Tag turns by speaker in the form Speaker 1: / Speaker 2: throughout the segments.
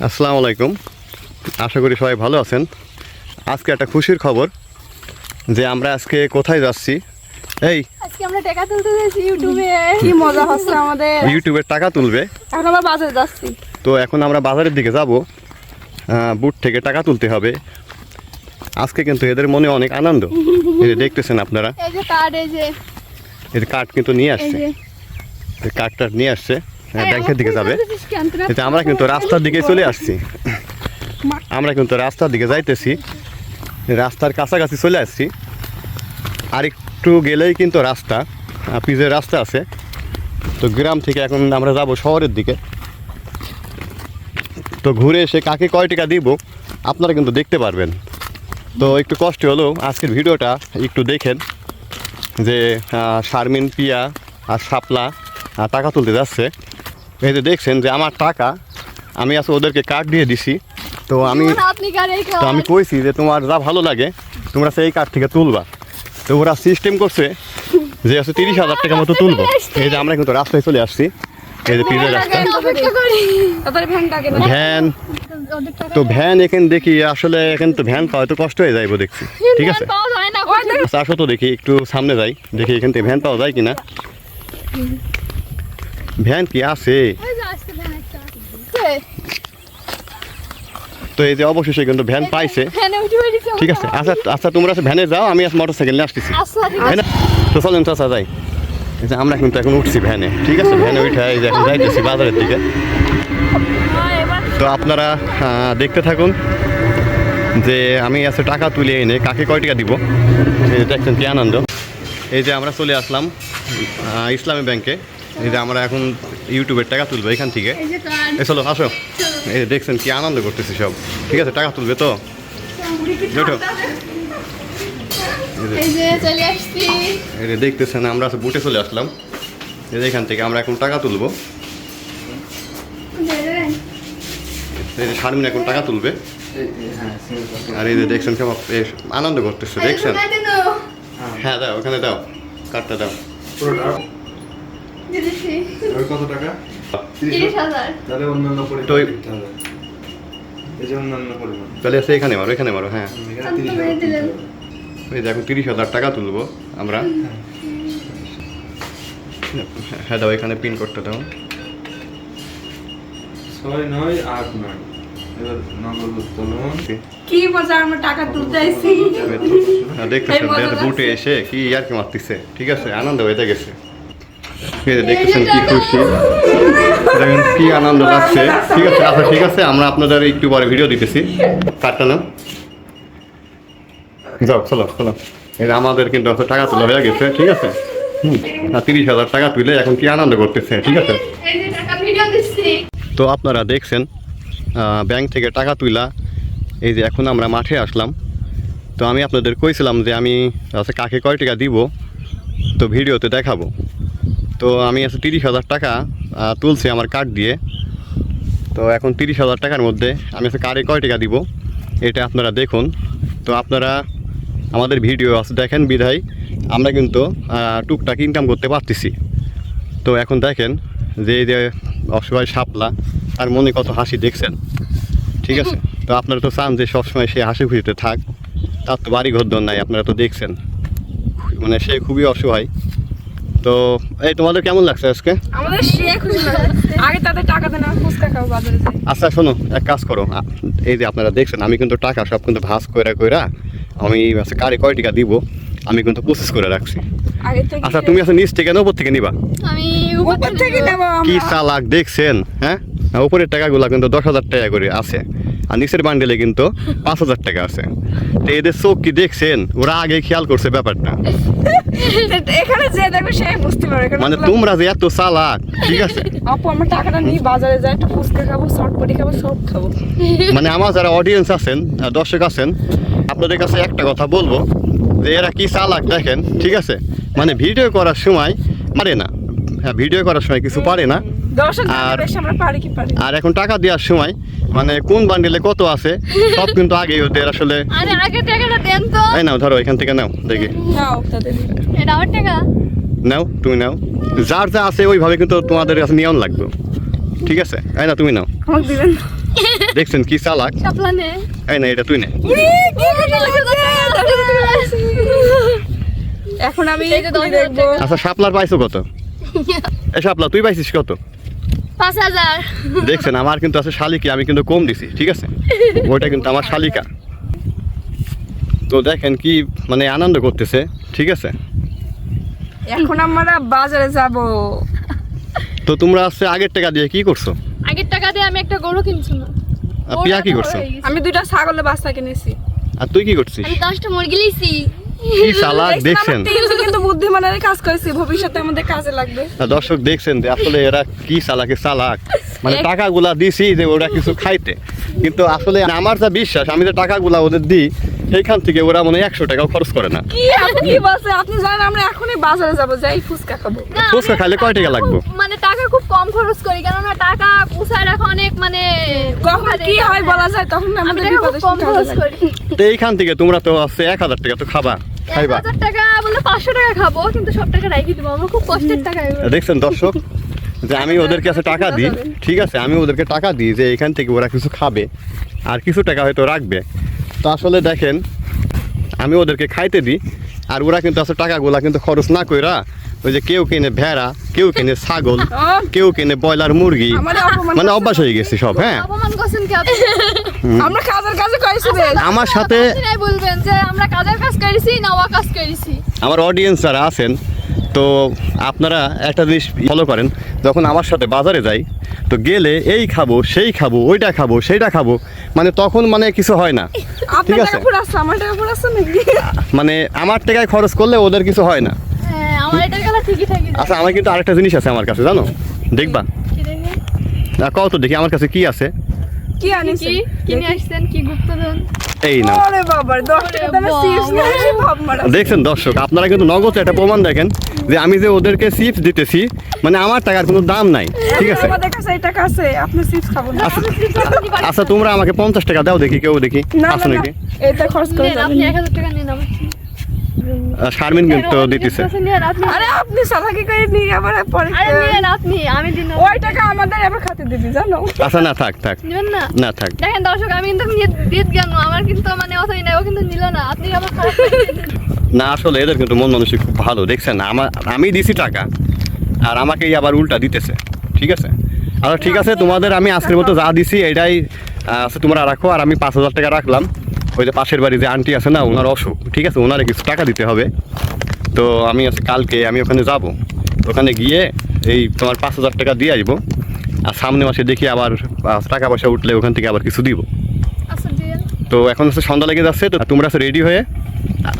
Speaker 1: আসসালামু আলাইকুম, আশা করি সবাই ভালো আছেন। আজকে একটা খুশির খবর যে আমরা আজকে কোথায় যাচ্ছি।
Speaker 2: আজকে আমরা টাকা তুলতে যাচ্ছি ইউটিউবে। কি মজা হচ্ছে আমাদের।
Speaker 1: ইউটিউবের টাকা তুলবে।
Speaker 2: এখন আমরা বাজারে যাচ্ছি।
Speaker 1: তো এখন আমরা বাজারের দিকে যাব, বুট থেকে টাকা তুলতে হবে। আজকে কিন্তু এদের মনে অনেক আনন্দ। এই যে দেখতেছেন আপনারা,
Speaker 2: এই যে কার্ড, এই যে
Speaker 1: কার্ড কিন্তু নিয়ে আসছে, কার্ডটা নিয়ে আসছে, ব্যাংকের দিকে যাবে। এটা আমরা কিন্তু রাস্তার দিকে চলে আসছি, আমরা কিন্তু রাস্তার দিকে যাইতেছি, রাস্তার কাছাকাছি চলে আসছি। আর একটু গেলেই কিন্তু রাস্তা, পিচের রাস্তা আছে। তো গ্রাম থেকে এখন আমরা যাব শহরের দিকে। তো ঘুরে এসে কাকে কয় টাকা দিব আপনারা কিন্তু দেখতে পারবেন। তো একটু কষ্ট হলেও আজকের ভিডিওটা একটু দেখেন যে শারমিন, পিয়া আর শাপলা টাকা তুলতে যাচ্ছে। এই যে দেখছেন যে আমার টাকা আমি আসলে ওদেরকে কার্ড দিয়ে দিছি। তো আমি কইছি যে তোমার যা ভালো লাগে তোমরা সেই কার্ড থেকে তুলবা। তো ওরা সিস্টেম করছে যে আছে 30,000 টাকা মতো তুলবো। এই যে আমরা কিন্তু রাস্তায় চলে আসছি, এই যে পিজের রাস্তা, ভ্যান। তো ভ্যান এখানে দেখি আসলে এখানে তো ভ্যান পাওয়া তো কষ্ট হয়ে যাইব দেখছি। ঠিক আছে, আসো তো দেখি একটু সামনে যাই, দেখি এখান থেকে ভ্যান পাওয়া যায় কিনা। ভ্যান কি আছে? তো এই যে অবশেষে কিন্তু ভ্যান পাইছে। ঠিক আছে, আচ্ছা আচ্ছা তোমরা ভ্যানে যাও, আমি মোটর সাইকেল নিয়ে আসতেছি। তো চলেন চাচা যাই। এই যে আমরা কিন্তু এখন উঠছি ভ্যানে। ঠিক আছে, ভ্যানে উঠে এই যে এখন যাইতেছি বাজারের দিকে। তো আপনারা দেখতে থাকুন যে আমি আছে টাকা তুলে এনে কাকে কয় টাকা দিব। এই যে দেখছেন কি আনন্দ। এই যে আমরা চলে আসলাম ইসলামী ব্যাংকে। এই যে আমরা এখন ইউটিউবের টাকা তুলবো এখান থেকে। এই চলো আসো, এই দেখছেন কি আনন্দ করতেছি সব। ঠিক আছে, টাকা তুলবে তো এই যে দেখতেছেন আমরা বুটে চলে আসলাম। এই যে এখান থেকে আমরা এখন টাকা তুলবো। এই যে শারমিন এখন টাকা তুলবে। আর এই যে দেখছেন কেমন আনন্দ করতেছে, দেখছেন? হ্যাঁ দাও, ওখানে দাও, কার্ডটা দাও।
Speaker 3: কত টাকা?
Speaker 2: 30,000।
Speaker 3: তাহলে অন্যান্য
Speaker 1: তাহলে আছে এখানে মারো, এখানে মারো। হ্যাঁ, এই দেখো 30,000 টাকা তুলবো আমরা। হ্যাঁ দাও, এখানে পিন কোডটা দাও।
Speaker 3: 6989। এবার নগদ উত্তোলন।
Speaker 2: কি মজা, আমরা টাকা তুলতে আইছি।
Speaker 1: দেখতেছেন বুটে এসে কি আর কি মারতেছে। ঠিক আছে, আনন্দ হয়ে গেছে। দেখতেছেন কি খুশি, দেখেন কি আনন্দ লাগছে। ঠিক আছে, আচ্ছা ঠিক আছে, আমরা আপনাদের একটু পরে ভিডিও দিতেছি। কাটটা না যাও, চলো চলো। এই আমাদের কিন্তু টাকা তোলা হয়ে গেছে। ঠিক আছে, 30,000 টাকা তুলে এখন কি আনন্দ করতেছে। ঠিক আছে, তো আপনারা দেখছেন ব্যাংক থেকে টাকা তুলা। এই যে এখন আমরা মাঠে আসলাম। তো আমি আপনাদের কইছিলাম যে আমি কাকে কয় টাকা দিব তো ভিডিওতে দেখাবো। তো আমি 30,000 টাকা তুলছি আমার কার্ড দিয়ে। তো এখন 30,000 টাকার মধ্যে আমি কার্ডে কয় টাকা দিব এটা আপনারা দেখুন। তো আপনারা আমাদের ভিডিও দেখেন বিধায় আমরা কিন্তু টুকটাক ইনকাম করতে পারতেছি। তো এখন দেখেন যে এই যে অসহায় শাপলা, তার মনে কত হাসি দেখছেন। ঠিক আছে, তো আপনারা তো চান যে সবসময় সে হাসি খুশিতে থাক, তার তো বাড়ি ঘর নাই। আপনারা তো দেখছেন মানে সে খুবই অসহায়। তো এই তোমাদের কেমন লাগছে আজকে?
Speaker 2: আমাদের খুশি লাগছে। আগে তাদের টাকা দেন, ফুচকা খাও বাজারে যাই।
Speaker 1: আচ্ছা শোনো, এক কাজ করো, এই যে আপনারা দেখছেন আমি কিন্তু টাকা সব কিন্তু ভাঁজ কইরা আমি কারে কয় টাকা দিব আমি কিন্তু প্রসেস করে রাখছি। আচ্ছা তুমি নিচ থেকে না উপর থেকে নিবা?
Speaker 2: আমি উপর থেকে নেব।
Speaker 1: কি চালাক দেখছেন? হ্যাঁ, উপরের টাকাগুলো কিন্তু 10,000 টাকা করে আছে, আর নিচের বান্ডেলে কিন্তু 5,000 টাকা আছে। তো এদের চোখ কি দেখছেন? ওরা আগে খেয়াল করছে ব্যাপারটা।
Speaker 2: এখানে যে দেখো সে বুঝতে পারে
Speaker 1: মানে তোমরা যে এত চালাক। ঠিক আছে
Speaker 2: আপু, আমরা টাকাটা নিয়ে বাজারে যাই, একটা ফুচকা খাবো, চটপটি খাবো, সব খাবো।
Speaker 1: মানে আমার যারা অডিয়েন্স আছেন, দর্শক আছেন, আপনাদের কাছে একটা কথা বলবো যে এরা কি চালাক দেখেন। ঠিক আছে, মানে ভিডিও করার সময় পারে না, ভিডিও করার সময় কিছু পারে না। আর এখন টাকা দেওয়ার সময় মানে কোন বান্ডেলে কত আছে সব কিন্তু আগে ওদের আসলে। এই নাও, ধরো এখান থেকে নাও, দেখি নাও, তুমি নাও, যার যা আছে ওইভাবে কিন্তু তোমাদের কাছে নিয়ম লাগবে। ঠিক আছে, এই না তুমি নাও। দেখছেন কি চালাক।
Speaker 2: শাপলা নে।
Speaker 1: এই না এটা তুই নে।
Speaker 2: এখন আমি এই যে 10,000 দেখবো।
Speaker 1: আচ্ছা শাপলার পাইছো কত? এই শাপলা তুই পাইছিস কত?
Speaker 2: 5,000।
Speaker 1: দেখছেন আমার কিন্তু আছে শালিকা, আমি কিন্তু কম দিছি, ঠিক আছে? ওইটা কিন্তু আমার শালিকা। তো দেখেন কি মানে আনন্দ করতেছে, ঠিক আছে?
Speaker 2: এখন আমরা বাজারে যাব।
Speaker 1: তো তোমরা আছে আগের টাকা দিয়ে কি করছো?
Speaker 4: আগের টাকা দিয়ে আমি একটা গরু কিনছি না।
Speaker 1: আর পিয়া কি করছো?
Speaker 2: আমি 2টা ছাগলের বাচ্চা কিনেছি।
Speaker 1: আর তুই কি করছিস?
Speaker 4: আমি 10টা মুরগি লিয়েছি।
Speaker 1: কি চালাক দেখছেন।
Speaker 2: কিন্তু বুদ্ধিমানের কাজ করেছি, ভবিষ্যতে আমাদের কাজে লাগবে।
Speaker 1: আর দর্শক দেখছেন যে আসলে এরা কি চালাকে চালাক, মানে টাকাগুলা দিছি যে ওরা কিছু খাইতে, কিন্তু আসলে আমার যা বিশ্বাস আমি যে টাকাগুলা ওদের দিই সেইখান থেকে ওরা মনে হয় 100 টাকাও খরচ করে না।
Speaker 2: কি আপনি কি বলছেন? আপনি জানেন আমরা এখনই বাজারে যাব, যাই ফুচকা খাবো।
Speaker 4: না,
Speaker 1: ফুচকা খাইলে কয় টাকা লাগবে?
Speaker 4: মানে টাকা খুব কম খরচ করি, কেননা টাকা কুসায় রাখা অনেক মানে
Speaker 2: কখন কি হয় বলা যায়, তখন
Speaker 4: আমি
Speaker 2: আমাদের
Speaker 4: টাকা খুব
Speaker 2: বিপদে
Speaker 4: কম
Speaker 2: কাজে
Speaker 4: খরচ
Speaker 2: লাগে।
Speaker 4: করি।
Speaker 1: তো এইখান থেকে তোমরা তো আছে 1000 টাকা তো খাইবা।
Speaker 4: 1000 টাকা বলে 500 টাকা খাবো, কিন্তু সব টাকা রাখি দিব। আমরা খুব কষ্টের টাকা এগুলো।
Speaker 1: দেখছেন দর্শক যে আমি ওদের কাছে টাকা দিই, ঠিক আছে? আমি ওদেরকে টাকা দিই যে এখান থেকে ওরা কিছু খাবে আর কিছু টাকা হয়তো রাখবে। তো আসলে দেখেন আমি ওদেরকে খাইতে দিই আর ওরা কিন্তু আসলে টাকাগুলা কিন্তু খরচ না কইরা ওই যে কেউ কিনে ভেড়া, কেউ কিনে ছাগল, কেউ কিনে ব্রয়লার মুরগি,
Speaker 2: আমাদের অপমান
Speaker 1: মানে অভ্যাস হয়ে গেছে সব। হ্যাঁ
Speaker 4: অপমান করছেন কি আপনি?
Speaker 2: আমরা কাজের কাজে করেছি বেশ।
Speaker 1: আমার সাথে
Speaker 4: আপনি নাই বলবেন যে আমরা কাজের কাজ করেছি না ওয়া কাজ করেছি।
Speaker 1: আমার অডিয়েন্স যারা আছেন, তো আপনারা একটা জিনিস ফলো করেন, যখন আমার সাথে বাজারে যাই তো গেলে এই খাবো সেই খাবো ওইটা খাবো সেইটা খাবো, মানে তখন মানে কিছু হয় না,
Speaker 2: আপনার
Speaker 1: ঠিক আছে?
Speaker 2: টাকা ফুরাচ্ছে, আমার টাকা ফুরাচ্ছে নাকি?
Speaker 1: মানে আমার টাকায় খরচ করলে ওদের কিছু হয় না।
Speaker 4: হ্যাঁ, আমার এটা গেলা ঠিকই থাকি।
Speaker 1: আচ্ছা আমার কিন্তু আরেকটা জিনিস আছে আমার কাছে, জানো? দেখবা
Speaker 4: কি দেখে?
Speaker 1: কত দেখি আমার কাছে কি আছে।
Speaker 2: কি আনিস?
Speaker 4: কি কিনে আসছেন? কি গুপ্তধন?
Speaker 1: এই না
Speaker 2: ওরে বাবা, 10 টাকা দামের
Speaker 4: বাবা।
Speaker 2: চিপস নিয়ে ভাব মারা।
Speaker 1: দেখছেন দর্শক আপনারা কিন্তু নগদ একটা প্রমাণ দেখেন যে আমি যে ওদেরকে চিপস দিতেছি মানে আমার টাকার কোনো দাম নাই, ঠিক আছে?
Speaker 2: আমাদের কাছে এই টাকা আছে, আপনি চিপস খাবো না।
Speaker 1: আচ্ছা তোমরা আমাকে 50 টাকা দাও দেখি, কেউ দেখি
Speaker 2: না
Speaker 1: আছে
Speaker 2: না,
Speaker 1: নাকি?
Speaker 2: এটা খরচ করে
Speaker 4: নেন, আপনি 1000 টাকা নিন আমার থেকে।
Speaker 1: শারমিন কিন্তু দিতেছে।
Speaker 4: নেন আপনি।
Speaker 2: আরে আপনি সালাকি করে নিয়ে আবার পরে
Speaker 4: আরে নেন আপনি, আমি দিন না।
Speaker 2: ওই টাকা আমাদের এবার খাতে দিবি, জানো?
Speaker 1: আচ্ছা না থাক থাক
Speaker 4: নেবেন না?
Speaker 1: না থাক।
Speaker 4: দেখেন দর্শক, আমি কিন্তু দিত জ্ঞান আমার কিন্তু মানে অতই নাই, ও কিন্তু নিল না। আপনি আবার খারাপ লাগছে।
Speaker 1: না আসলে এদের কিন্তু মন মানসিক খুব ভালো, দেখছেন? আমি দিছি টাকা আর আমাকেই আবার উল্টা দিতেছে, ঠিক আছে? আচ্ছা ঠিক আছে, তোমাদের আমি আজকের মতো যা দিছি এটাই আছে, তোমরা রাখো। আর আমি 5000 টাকা রাখলাম, ওই যে পাশের বাড়ি যে আন্টি আছে না, ওনার অসুখ, ঠিক আছে? ওনারে কিছু টাকা দিতে হবে। তো আমি আছে কালকে আমি ওখানে যাব, ওখানে গিয়ে এই তোমার 5000 টাকা দিয়ে আসবো। আর সামনে মাসে দেখি আবার টাকা পয়সা উঠলে ওখান থেকে আবার কিছু দিব।
Speaker 4: আচ্ছা দিন।
Speaker 1: তো এখন হচ্ছে সন্ধ্যা লেগে যাচ্ছে, তো তোমরা আছে রেডি হয়ে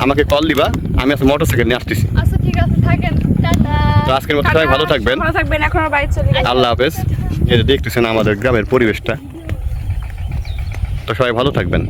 Speaker 1: আমাকে কল দিবা, আমি আছে মোটরসাইকেল নিয়ে আসতেছি।
Speaker 4: আচ্ছা ঠিক আছে, থাকেন। টাটা।
Speaker 1: তো আজকের মতো সবাই ভালো থাকবেন,
Speaker 2: ভালো থাকবেন, এখন আর বাড়ি চলে যাই।
Speaker 1: আল্লাহ হাফেজ। এই যে দেখতেছেন আমাদের গ্রামের পরিবেশটা, তো সবাই ভালো থাকবেন।